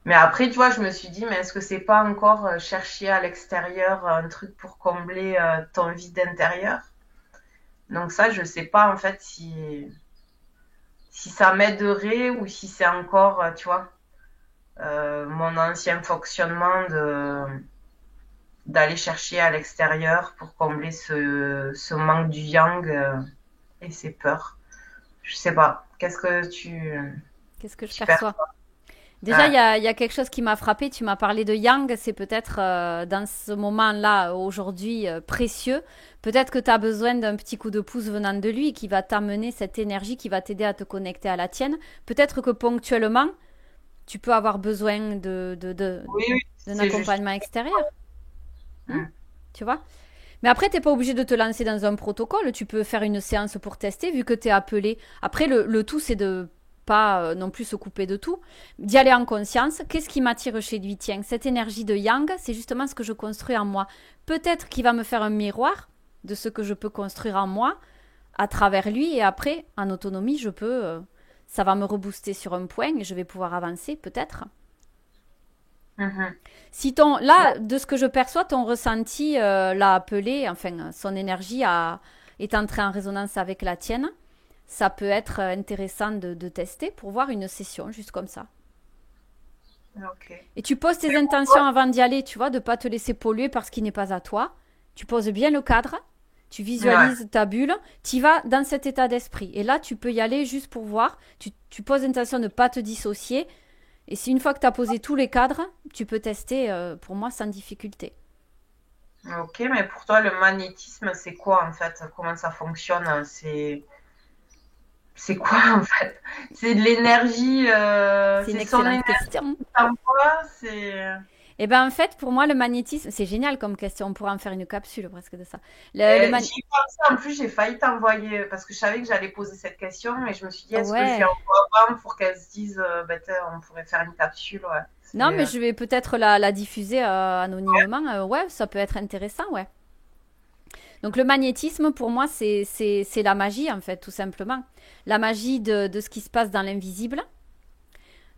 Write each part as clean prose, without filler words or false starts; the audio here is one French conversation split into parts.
Mais après, tu vois, je me suis dit, mais est-ce que c'est pas encore chercher à l'extérieur un truc pour combler ton vide intérieur? Donc ça, je sais pas en fait si ça m'aiderait ou si c'est encore, tu vois, mon ancien fonctionnement d'aller chercher à l'extérieur pour combler ce manque du yang et ses peurs. Je sais pas. Qu'est-ce que Qu'est-ce que je tu perçois? perçois? Déjà, Ouais. il y a quelque chose qui m'a frappé. Tu m'as parlé de yang. C'est peut-être dans ce moment-là, aujourd'hui, précieux. Peut-être que tu as besoin d'un petit coup de pouce venant de lui qui va t'amener cette énergie, qui va t'aider à te connecter à la tienne. Peut-être que ponctuellement, tu peux avoir besoin Oui, oui, d'un c'est juste. accompagnement extérieur. Hmm. Mm. Tu vois? Mais après, t'es pas obligé de te lancer dans un protocole. Tu peux faire une séance pour tester, vu que tu es appelé. Après, le tout, c'est de pas non plus se couper de tout, d'y aller en conscience. Qu'est-ce qui m'attire chez lui? Tiens, cette énergie de yang, c'est justement ce que je construis en moi. Peut-être qu'il va me faire un miroir de ce que je peux construire en moi à travers lui, et après, en autonomie, je peux. Ça va me rebooster sur un point et je vais pouvoir avancer, peut-être. Mhm. Si ton, là, de ce que je perçois, ton ressenti l'a appelé, enfin, son énergie est entrée en résonance avec la tienne, ça peut être intéressant de tester pour voir une session, juste comme ça. Ok. Et tu poses tes intentions avant d'y aller, tu vois, de ne pas te laisser polluer par ce qui n'est pas à toi. Tu poses bien le cadre, tu Ouais. visualises ta bulle, tu vas dans cet état d'esprit. Et là, tu peux y aller juste pour voir. Tu poses l'intention de ne pas te dissocier. Et si une fois que tu as posé tous les cadres, tu peux tester, pour moi, sans difficulté. Ok, mais pour toi, le magnétisme, c'est quoi en fait? Comment ça fonctionne? C'est quoi en fait? C'est de l'énergie, C'est une c'est son excellente énergie question. qui t'envoie, c'est. Eh ben en fait, pour moi, le magnétisme, c'est génial comme question. On pourrait en faire une capsule presque de ça. Le J'y pensais, en plus, j'ai failli t'envoyer, parce que je savais que j'allais poser cette question, et je me suis dit, est-ce que je lui ouais. envoie avant pour qu'elle se dise, ben, on pourrait faire une capsule, ouais. Non, mais je vais peut-être la diffuser anonymement. Ouais, ça peut être intéressant, ouais. Donc le magnétisme, pour moi, c'est la magie, en fait, tout simplement. La magie de ce qui se passe dans l'invisible.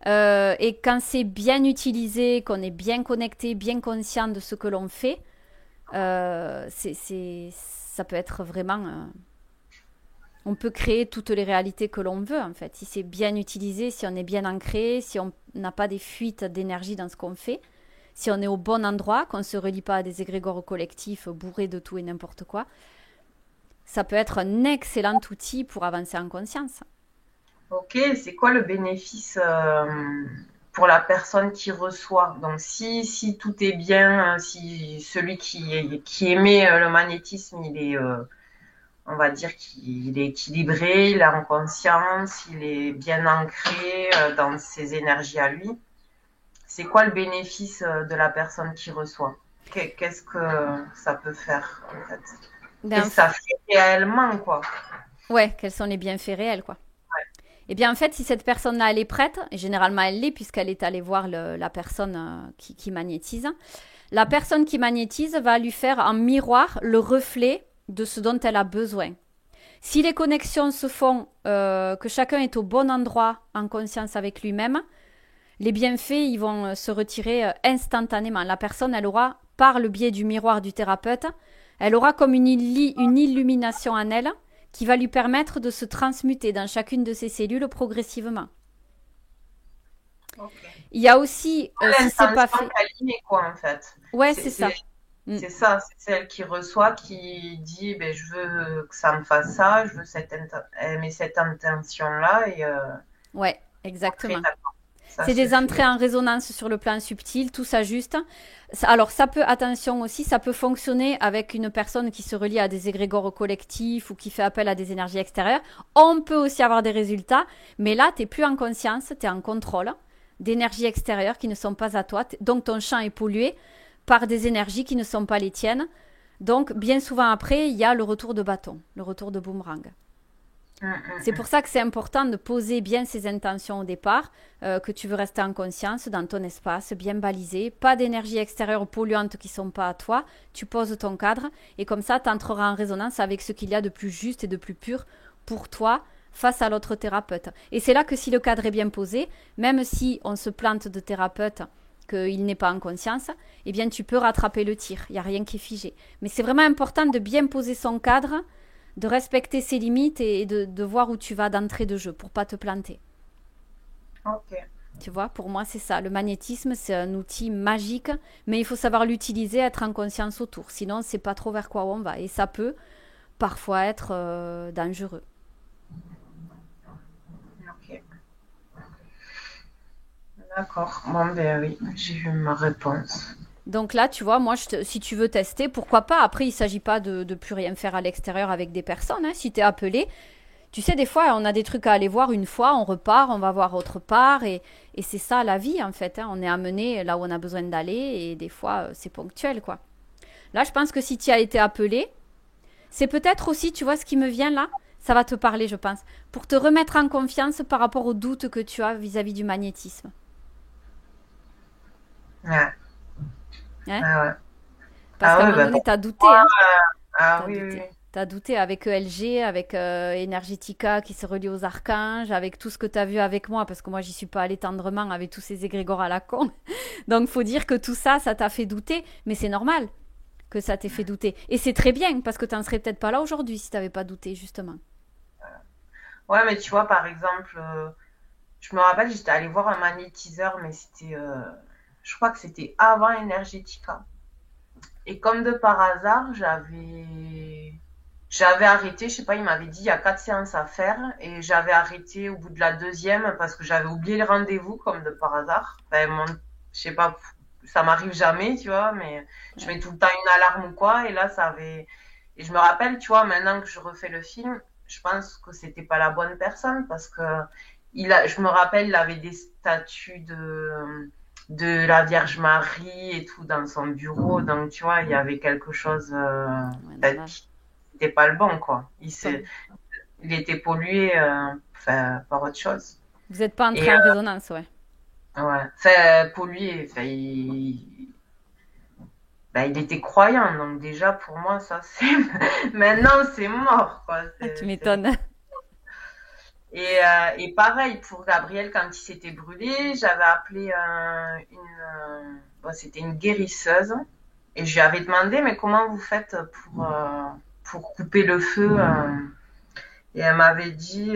Et quand c'est bien utilisé, qu'on est bien connecté, bien conscient de ce que l'on fait, ça peut être vraiment... on peut créer toutes les réalités que l'on veut, en fait. Si c'est bien utilisé, si on est bien ancré, si on n'a pas des fuites d'énergie dans ce qu'on fait, si on est au bon endroit, qu'on ne se relie pas à des égrégores collectifs bourrés de tout et n'importe quoi, ça peut être un excellent outil pour avancer en conscience. Ok, c'est quoi le bénéfice pour la personne qui reçoit? Donc, si tout est bien, si celui qui émet le magnétisme, on va dire qu'il est équilibré, il est en conscience, il est bien ancré dans ses énergies à lui, c'est quoi le bénéfice de la personne qui reçoit? Qu'est-ce que ça peut faire, en fait? Ben, Qu'est-ce que ça fait réellement, quoi? ouais, quels sont les bienfaits réels, quoi. Eh bien, en fait, si cette personne-là, elle est prête, et généralement elle l'est, puisqu'elle est allée voir la personne qui magnétise, la personne qui magnétise va lui faire en miroir le reflet de ce dont elle a besoin. Si les connexions se font, que chacun est au bon endroit en conscience avec lui-même, les bienfaits ils vont se retirer instantanément. La personne, elle aura, par le biais du miroir du thérapeute, elle aura comme une illumination en elle qui va lui permettre de se transmuter dans chacune de ses cellules progressivement. Ok. Il y a aussi, si c'est pas L'intention fait, qu'elle y met, quoi, en fait. ouais, C'est c'est c'est- ça. Mm. c'est ça, c'est celle qui reçoit, qui dit, ben, je veux que ça me fasse ça, je veux elle met cette intention-là, et Ouais, après, exactement. d'accord, ça C'est se des fait. entrées en résonance sur le plan subtil, tout s'ajuste. Alors ça peut, attention aussi, ça peut fonctionner avec une personne qui se relie à des égrégores collectifs ou qui fait appel à des énergies extérieures. On peut aussi avoir des résultats, mais là, tu n'es plus en conscience, tu es en contrôle d'énergies extérieures qui ne sont pas à toi. Donc ton champ est pollué par des énergies qui ne sont pas les tiennes. Donc bien souvent après, il y a le retour de bâton, le retour de boomerang. C'est pour ça que c'est important de poser bien ses intentions au départ, que tu veux rester en conscience dans ton espace, bien balisé, pas d'énergie extérieure polluante qui ne sont pas à toi, tu poses ton cadre et comme ça tu entreras en résonance avec ce qu'il y a de plus juste et de plus pur pour toi face à l'autre thérapeute. Et c'est là que si le cadre est bien posé, même si on se plante de thérapeute, qu'il n'est pas en conscience, eh bien tu peux rattraper le tir. Il n'y a rien qui est figé. Mais c'est vraiment important de bien poser son cadre, de respecter ses limites et de voir où tu vas d'entrée de jeu pour pas te planter. Ok. Tu vois, pour moi, c'est ça. Le magnétisme, c'est un outil magique, mais il faut savoir l'utiliser, être en conscience autour. Sinon, c'est pas trop vers quoi on va. Et ça peut parfois être dangereux. Ok. D'accord. Bon, ben oui, j'ai eu ma réponse. Donc là, tu vois, moi, si tu veux tester, pourquoi pas. Après, il ne s'agit pas de plus rien faire à l'extérieur avec des personnes. Hein. Si tu es appelé, tu sais, des fois, on a des trucs à aller voir une fois, on repart, on va voir autre part. Et c'est ça la vie, en fait. Hein. On est amené là où on a besoin d'aller. Et des fois, c'est ponctuel, quoi. Là, je pense que si tu as été appelé, c'est peut-être aussi, tu vois, ce qui me vient là, ça va te parler, je pense, pour te remettre en confiance par rapport aux doutes que tu as vis-à-vis du magnétisme. Ouais. Hein? Ah ouais. Parce Ah qu'à un oui, moment bah donné, pour tu as douté, moi, hein? ah T'as oui, oui, douté. oui. T'as douté avec ELG, avec Energetica qui se relie aux archanges, avec tout ce que t'as vu avec moi, parce que moi j'y suis pas allée tendrement avec tous ces égrégores à la con. Donc faut dire que tout ça, ça t'a fait douter, mais c'est normal que ça t'ait fait douter. Et c'est très bien, parce que t'en serais peut-être pas là aujourd'hui si t'avais pas douté, justement. Ouais, mais tu vois, par exemple, je me rappelle, j'étais allée voir un magnétiseur, mais c'était, je crois que c'était avant Energetica. Et comme de par hasard, j'avais arrêté, je sais pas, il m'avait dit il y a 4 séances à faire et j'avais arrêté au bout de la deuxième parce que j'avais oublié le rendez-vous comme de par hasard. Ben, je sais pas, ça m'arrive jamais, tu vois, mais je Ouais. mets tout le temps une alarme ou quoi et là ça avait. Et je me rappelle, tu vois, maintenant que je refais le film, je pense que c'était pas la bonne personne parce que je me rappelle, il avait des statues de la Vierge Marie et tout dans son bureau. Donc, tu vois, il y avait quelque chose Ouais, normal. qui n'était pas le bon, quoi. Comme Il était pollué enfin, par autre chose. vous n'êtes pas entré Et en résonance, ouais. ouais, enfin, pollué, enfin, ben, il était croyant. Donc, déjà, pour moi, ça, c'est. Maintenant, c'est mort, quoi. Tu C'est. m'étonnes. Et pareil, pour Gabriel, quand il s'était brûlé, j'avais appelé bon, c'était une guérisseuse. Et je lui avais demandé, mais comment vous faites pour couper le feu Et elle m'avait dit,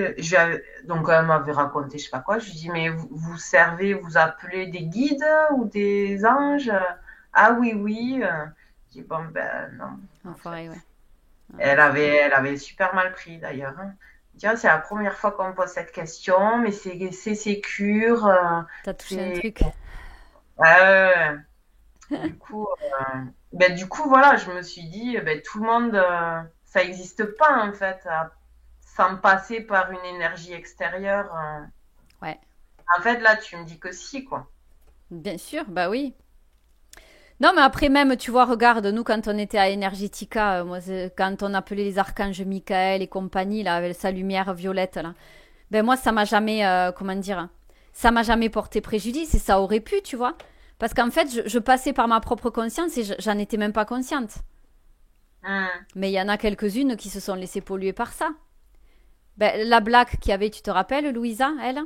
donc elle m'avait raconté, je sais pas quoi. Je lui dis, mais vous servez, vous appelez des guides ou des anges Ah oui, oui. Je dis, bon, ben non, en fait. Enfoiré, ouais. Ouais, Elle avait super mal pris d'ailleurs. Hein. Tiens, c'est la première fois qu'on me pose cette question, mais c'est sécure. t'as touché un C'est. truc. Ouais, ouais, ouais. Du coup, voilà, je me suis dit, tout le monde, ça n'existe pas en fait, sans passer par une énergie extérieure. Ouais. En fait, là, tu me dis que si, quoi. Bien sûr, bah oui. Non, mais après même, tu vois, regarde, nous, quand on était à Energetica, moi, quand on appelait les archanges Michael et compagnie, là, avec sa lumière violette, là, ben moi, ça m'a jamais, comment dire, ça m'a jamais porté préjudice et ça aurait pu, tu vois. Parce qu'en fait, je passais par ma propre conscience et j'en étais même pas consciente. Hmm. Mais il y en a quelques-unes qui se sont laissées polluer par ça. Ben, la Black qui avait, tu te rappelles, Louisa, elle?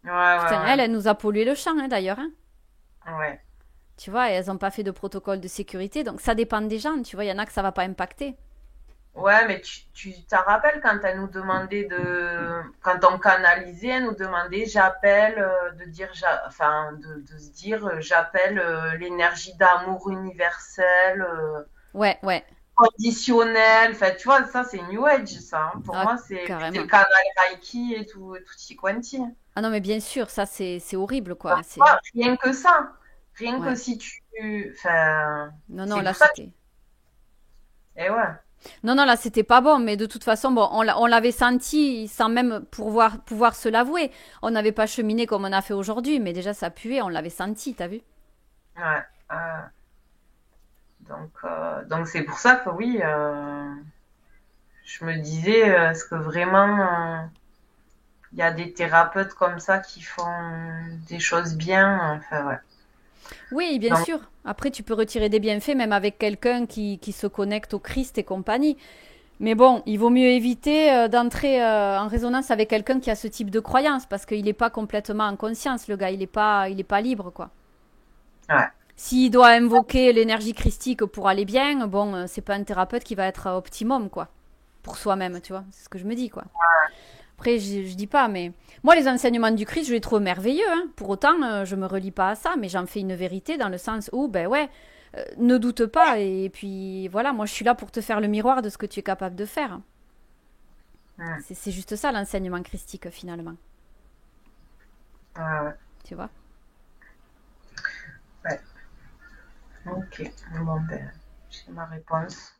Ouais, Putain, ouais, elle nous a pollué le champ, hein, d'ailleurs. Hein. ouais. Ouais. Tu vois, et elles n'ont pas fait de protocole de sécurité. Donc ça dépend des gens, tu vois, il y en a que ça va pas impacter. Ouais, mais tu t'en rappelles quand elle nous demandait quand on canalisait, elle nous demandait, j'appelle, de dire, enfin, de se dire, j'appelle l'énergie d'amour universelle. Ouais, ouais. Conditionnel. Enfin, tu vois, ça, c'est New Age, ça. Hein. Pour Ah, moi, c'est le carrément. canal Reiki et tout quanti. Ah non, mais bien sûr, ça c'est horrible, Donc, quoi. tu C'est vois, rien que ça. Rien que ouais. si tu. Enfin, Non, non, c'est là pour ça que. c'était. Eh ouais. Non, non, là c'était pas bon, mais de toute façon, bon, on l'avait senti sans même pouvoir se l'avouer. On n'avait pas cheminé comme on a fait aujourd'hui, mais déjà ça puait, on l'avait senti, t'as vu? Ouais. Donc c'est pour ça que oui, je me disais, est-ce que vraiment il y a des thérapeutes comme ça qui font des choses bien? Enfin, ouais. Oui, bien Donc, sûr. Après, tu peux retirer des bienfaits même avec quelqu'un qui se connecte au Christ et compagnie. Mais bon, il vaut mieux éviter d'entrer en résonance avec quelqu'un qui a ce type de croyance parce qu'il n'est pas complètement en conscience, le gars, il est pas libre, quoi. Ouais. S'il doit invoquer l'énergie christique pour aller bien, bon, c'est pas un thérapeute qui va être optimum, quoi. Pour soi-même, tu vois. C'est ce que je me dis, quoi. Après, je dis pas, mais moi, les enseignements du Christ, je les trouve merveilleux. Hein. Pour autant, je me relie pas à ça, mais j'en fais une vérité dans le sens où, ben ouais, ne doute pas. Et puis, voilà, moi, je suis là pour te faire le miroir de ce que tu es capable de faire. Mm. C'est juste ça, l'enseignement christique, finalement. Ouais, ouais. Tu vois. Ouais. Ok. Bon, ben, j'ai ma réponse.